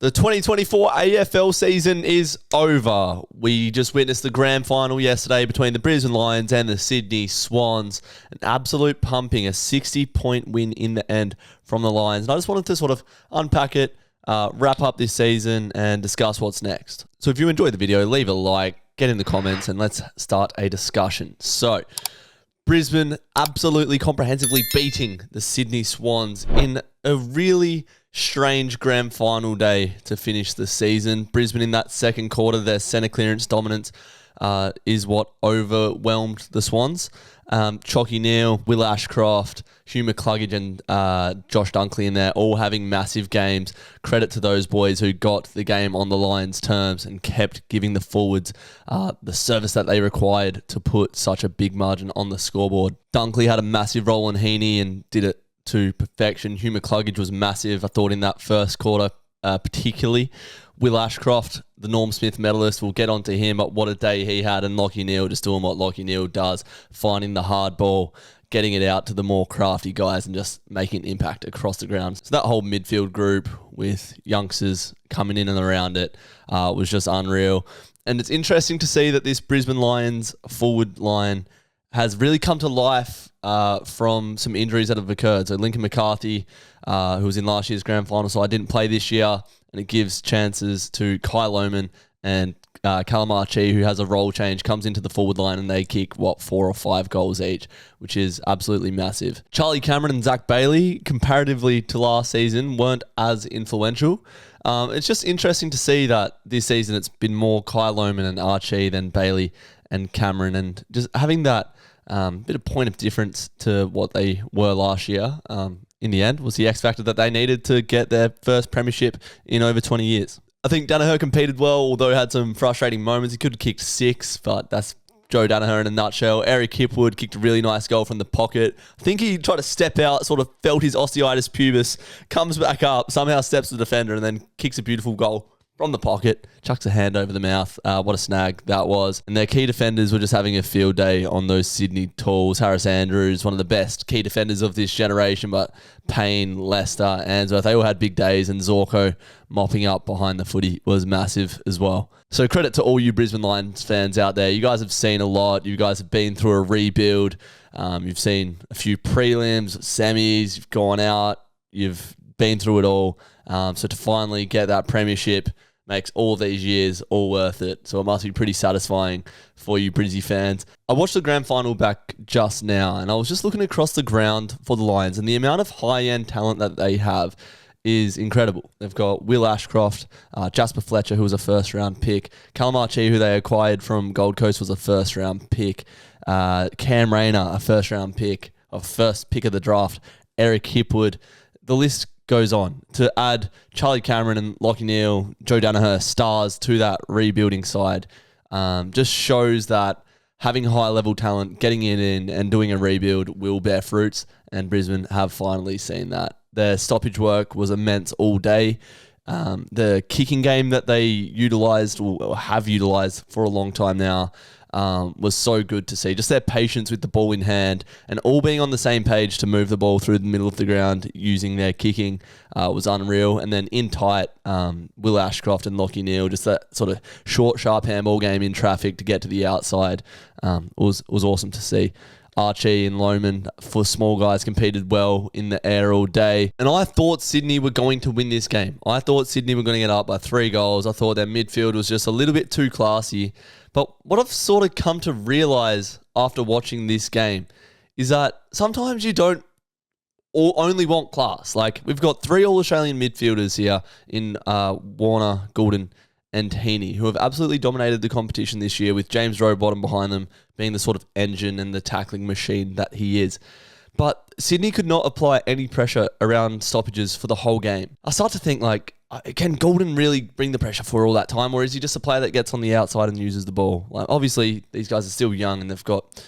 The 2024 AFL season is over. We just witnessed the grand final yesterday between the Brisbane Lions and the Sydney Swans. An absolute pumping, a 60-point win in the end from the Lions. And I just wanted to sort of unpack it, wrap up this season and discuss what's next. So if you enjoyed the video, leave a like, get in the comments, and let's start a discussion. So Brisbane absolutely comprehensively beating the Sydney Swans in a really strange grand final day to finish the season. Brisbane in that second quarter, their centre clearance dominance is what overwhelmed the Swans. Chalky Neal, Will Ashcroft, Hugh McCluggage and Josh Dunkley in there, all having massive games. Credit to those boys who got the game on the Lions' terms and kept giving the forwards the service that they required to put such a big margin on the scoreboard. Dunkley had a massive role in Heaney and did it to perfection. Hugh McCluggage was massive, I thought, in that first quarter particularly. Will Ashcroft, the Norm Smith medalist, we'll get onto him, but what a day he had, and Lachie Neale just doing what Lachie Neale does, finding the hard ball, getting it out to the more crafty guys and just making an impact across the ground. So that whole midfield group with youngsters coming in and around it was just unreal. And it's interesting to see that this Brisbane Lions forward line has really come to life from some injuries that have occurred. So Lincoln McCarthy, who was in last year's grand final, so I didn't play this year, and it gives chances to Kai Lohman and Callum Archie, who has a role change, comes into the forward line and they kick, 4 or 5 goals each, which is absolutely massive. Charlie Cameron and Zach Bailey, comparatively to last season, weren't as influential. It's just interesting to see that this season it's been more Kai Lohman and Archie than Bailey and Cameron, and just having that bit of point of difference to what they were last year, in the end, was the X factor that they needed to get their first premiership in over 20 years. I think Danaher competed well, although had some frustrating moments. He could have kicked 6, but that's Joe Danaher in a nutshell. Eric Hipwood kicked a really nice goal from the pocket. I think he tried to step out, sort of felt his osteitis pubis, comes back up, somehow steps to the defender, and then kicks a beautiful goal from the pocket, chucks a hand over the mouth. What a snag that was. And their key defenders were just having a field day on those Sydney tools. Harris Andrews, one of the best key defenders of this generation, but Payne, Lester, Answorth, they all had big days, and Zorko mopping up behind the footy was massive as well. So credit to all you Brisbane Lions fans out there. You guys have seen a lot. You guys have been through a rebuild. You've seen a few prelims, semis, you've gone out, you've been through it all. So to finally get that premiership makes all these years all worth it. So it must be pretty satisfying for you Brizzy fans. I watched the grand final back just now, and I was just looking across the ground for the Lions, and the amount of high-end talent that they have is incredible. They've got Will Ashcroft, Jasper Fletcher, who was a first-round pick, Callum Archie, who they acquired from Gold Coast, was a first-round pick, Cam Rayner, a first-round pick, a first pick of the draft, Eric Hipwood. The list goes on. To add Charlie Cameron and Lachie Neale, Joe Danaher, stars to that rebuilding side, just shows that having high-level talent, getting it in and doing a rebuild will bear fruits, and Brisbane have finally seen that. Their stoppage work was immense all day. The kicking game that they utilised or have utilised for a long time now was so good to see. Just their patience with the ball in hand and all being on the same page to move the ball through the middle of the ground using their kicking was unreal. And then in tight, Will Ashcroft and Lachie Neale, just that sort of short, sharp handball game in traffic to get to the outside was awesome to see. Archie and Lohman, for small guys, competed well in the air all day. And I thought Sydney were going to win this game. I thought Sydney were going to get up by 3 goals. I thought their midfield was just a little bit too classy. But what I've sort of come to realise after watching this game is that sometimes you don't only want class. Like, we've got 3 All-Australian midfielders here in Warner, Goulden and Heaney, who have absolutely dominated the competition this year, with James Rowbottom behind them being the sort of engine and the tackling machine that he is. But Sydney could not apply any pressure around stoppages for the whole game. I start to think, like, can Goulden really bring the pressure for all that time, or is he just a player that gets on the outside and uses the ball? Like, obviously, these guys are still young and they've got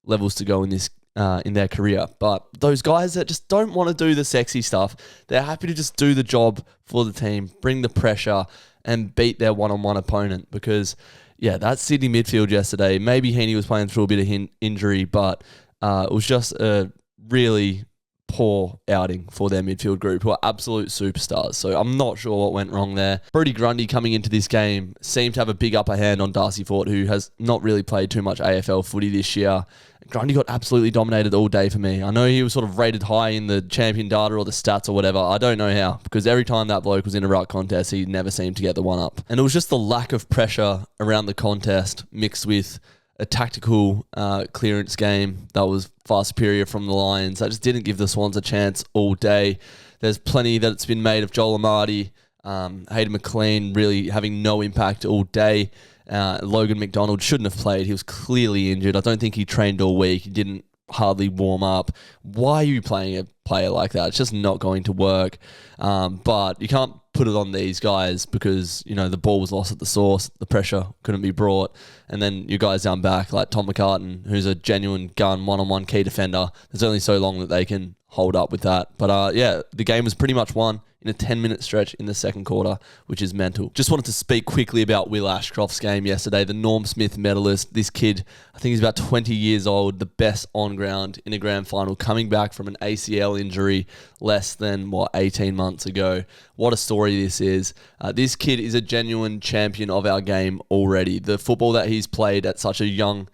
levels to go in this in their career. But those guys that just don't want to do the sexy stuff, they're happy to just do the job for the team, bring the pressure, and beat their one-on-one opponent. Because, yeah, that Sydney midfield yesterday, maybe Heaney was playing through a bit of injury, but it was just a really poor outing for their midfield group, who are absolute superstars. So I'm not sure what went wrong there. Brodie Grundy coming into this game seemed to have a big upper hand on Darcy Fort, who has not really played too much AFL footy this year. Grundy got absolutely dominated all day for me. I know he was sort of rated high in the champion data or the stats or whatever. I don't know how, because every time that bloke was in a ruck contest, he never seemed to get the one up. And it was just the lack of pressure around the contest mixed with a tactical clearance game that was far superior from the Lions. That just didn't give the Swans a chance all day. There's plenty that's been made of Joel Amartey, Hayden McLean really having no impact all day. Logan McDonald shouldn't have played. He was clearly injured. I don't think he trained all week. He didn't hardly warm up. Why are you playing a player like that? It's just not going to work. But you can't put it on these guys because, the ball was lost at the source. The pressure couldn't be brought. And then you guys down back like Tom McCartan, who's a genuine gun, one-on-one key defender. There's only so long that they can hold up with that. But the game was pretty much won in a 10-minute stretch in the second quarter, which is mental. Just wanted to speak quickly about Will Ashcroft's game yesterday, the Norm Smith medalist. This kid, I think he's about 20 years old, the best on ground in a grand final, coming back from an ACL injury less than, 18 months ago. What a story this is. This kid is a genuine champion of our game already. The football that he's played at such a young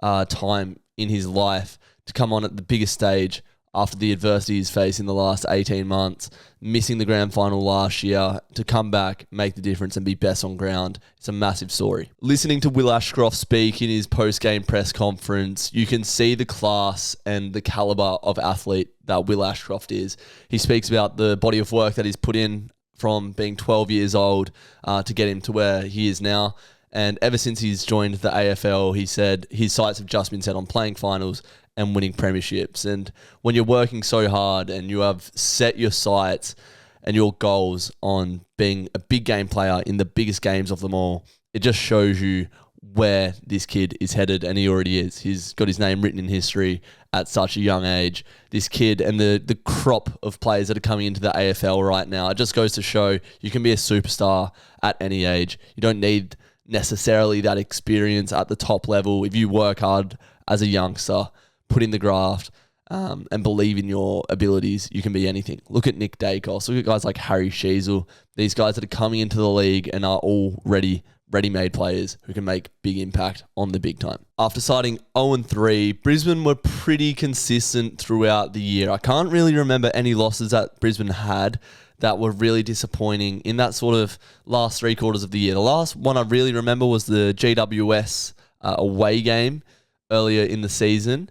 time in his life, to come on at the biggest stage after the adversity he's faced in the last 18 months, missing the grand final last year, to come back, make the difference and be best on ground. It's a massive story. Listening to Will Ashcroft speak in his post-game press conference, you can see the class and the caliber of athlete that Will Ashcroft is. He speaks about the body of work that he's put in from being 12 years old to get him to where he is now. And ever since he's joined the AFL, he said his sights have just been set on playing finals and winning premierships. And when you're working so hard and you have set your sights and your goals on being a big game player in the biggest games of them all, it just shows you where this kid is headed, and he already is. He's got his name written in history at such a young age. This kid and the crop of players that are coming into the AFL right now, it just goes to show you can be a superstar at any age. You don't need necessarily that experience at the top level. If you work hard as a youngster, put in the graft, and believe in your abilities, you can be anything. Look at Nick Dacos. Look at guys like Harry Sheasel. These guys that are coming into the league and are already ready-made players who can make big impact on the big time. After starting 0-3, Brisbane were pretty consistent throughout the year. I can't really remember any losses that Brisbane had that were really disappointing in that sort of last three quarters of the year. The last one I really remember was the GWS away game earlier in the season.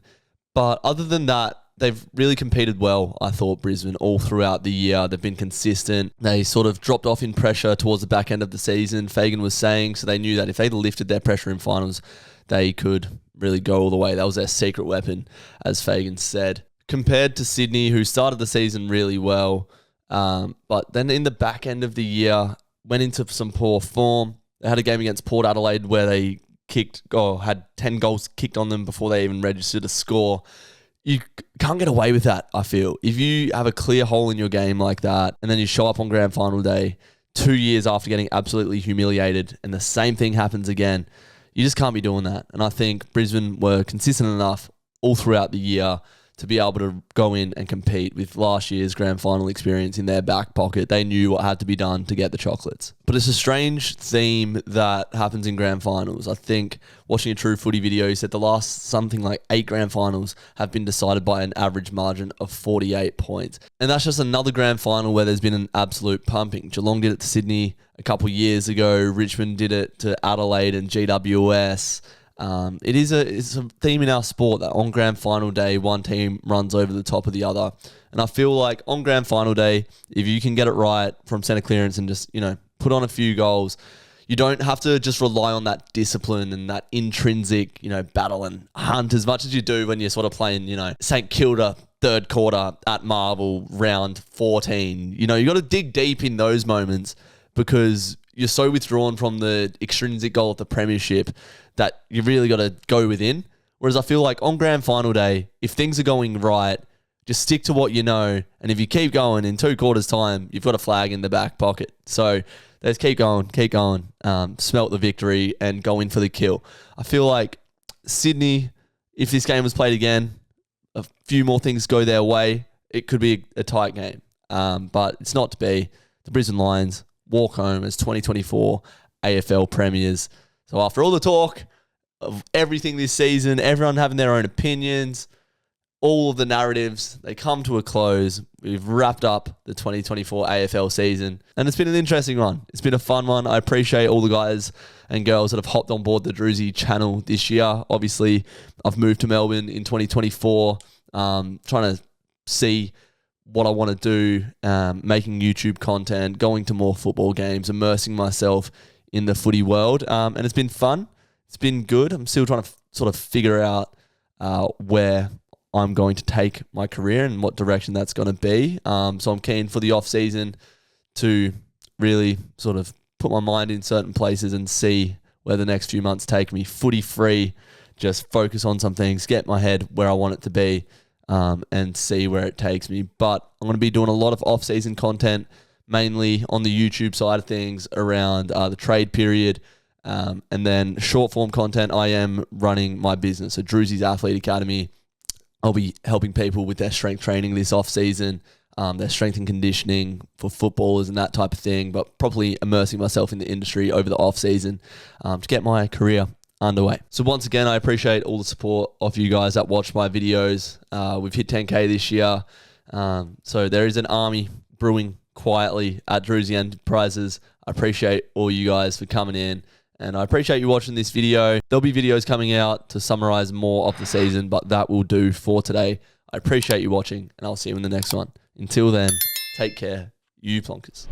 But other than that, they've really competed well, I thought, Brisbane, all throughout the year. They've been consistent. They sort of dropped off in pressure towards the back end of the season, Fagan was saying, so they knew that if they lifted their pressure in finals, they could really go all the way. That was their secret weapon, as Fagan said. Compared to Sydney, who started the season really well, but then in the back end of the year, went into some poor form. They had a game against Port Adelaide where they had 10 goals kicked on them before they even registered a score. You can't get away with that, I feel. If you have a clear hole in your game like that, and then you show up on grand final day 2 years after getting absolutely humiliated, and the same thing happens again, you just can't be doing that. And I think Brisbane were consistent enough all throughout the year to be able to go in and compete with last year's grand final experience in their back pocket. They knew what had to be done to get the chocolates. But it's a strange theme that happens in grand finals. I think watching a True Footy video, he said the last something like 8 grand finals have been decided by an average margin of 48 points. And that's just another grand final where there's been an absolute pumping. Geelong did it to Sydney a couple years ago. Richmond did it to Adelaide and GWS. It's a theme in our sport that on grand final day, one team runs over the top of the other. And I feel like on grand final day, if you can get it right from centre clearance and just, put on a few goals, you don't have to just rely on that discipline and that intrinsic, battle and hunt as much as you do when you're sort of playing, St Kilda third quarter at Marvel round 14. You got to dig deep in those moments because you're so withdrawn from the extrinsic goal of the premiership that you really got to go within. Whereas I feel like on grand final day, if things are going right, just stick to what you know. And if you keep going in 2 quarters time, you've got a flag in the back pocket. So let's keep going, smelt the victory and go in for the kill. I feel like Sydney, if this game was played again, a few more things go their way it could be a tight game. But it's not to be. The Brisbane Lions walk home as 2024 AFL premiers. So after all the talk of everything this season, everyone having their own opinions, all of the narratives, they come to a close. We've wrapped up the 2024 AFL season, and it's been an interesting one. It's been a fun one. I appreciate all the guys and girls that have hopped on board the Druzy channel this year. Obviously, I've moved to Melbourne in 2024, trying to see what I want to do, making YouTube content, going to more football games, immersing myself in the footy world. And it's been fun. It's been good. I'm still trying to sort of figure out where I'm going to take my career and what direction that's going to be. So I'm keen for the off season to really sort of put my mind in certain places and see where the next few months take me. Footy free, just focus on some things, get my head where I want it to be, and see where it takes me. But I'm going to be doing a lot of off season content, mainly on the YouTube side of things around the trade period. And then short form content, I am running my business, so Druzy's Athlete Academy. I'll be helping people with their strength training this off-season, their strength and conditioning for footballers and that type of thing, but probably immersing myself in the industry over the off-season to get my career underway. So once again, I appreciate all the support of you guys that watch my videos. We've hit 10K this year, so there is an army brewing quietly at Druzy Enterprises. I appreciate all you guys for coming in. And I appreciate you watching this video. There'll be videos coming out to summarize more of the season, but that will do for today. I appreciate you watching, and I'll see you in the next one. Until then, take care, you plonkers.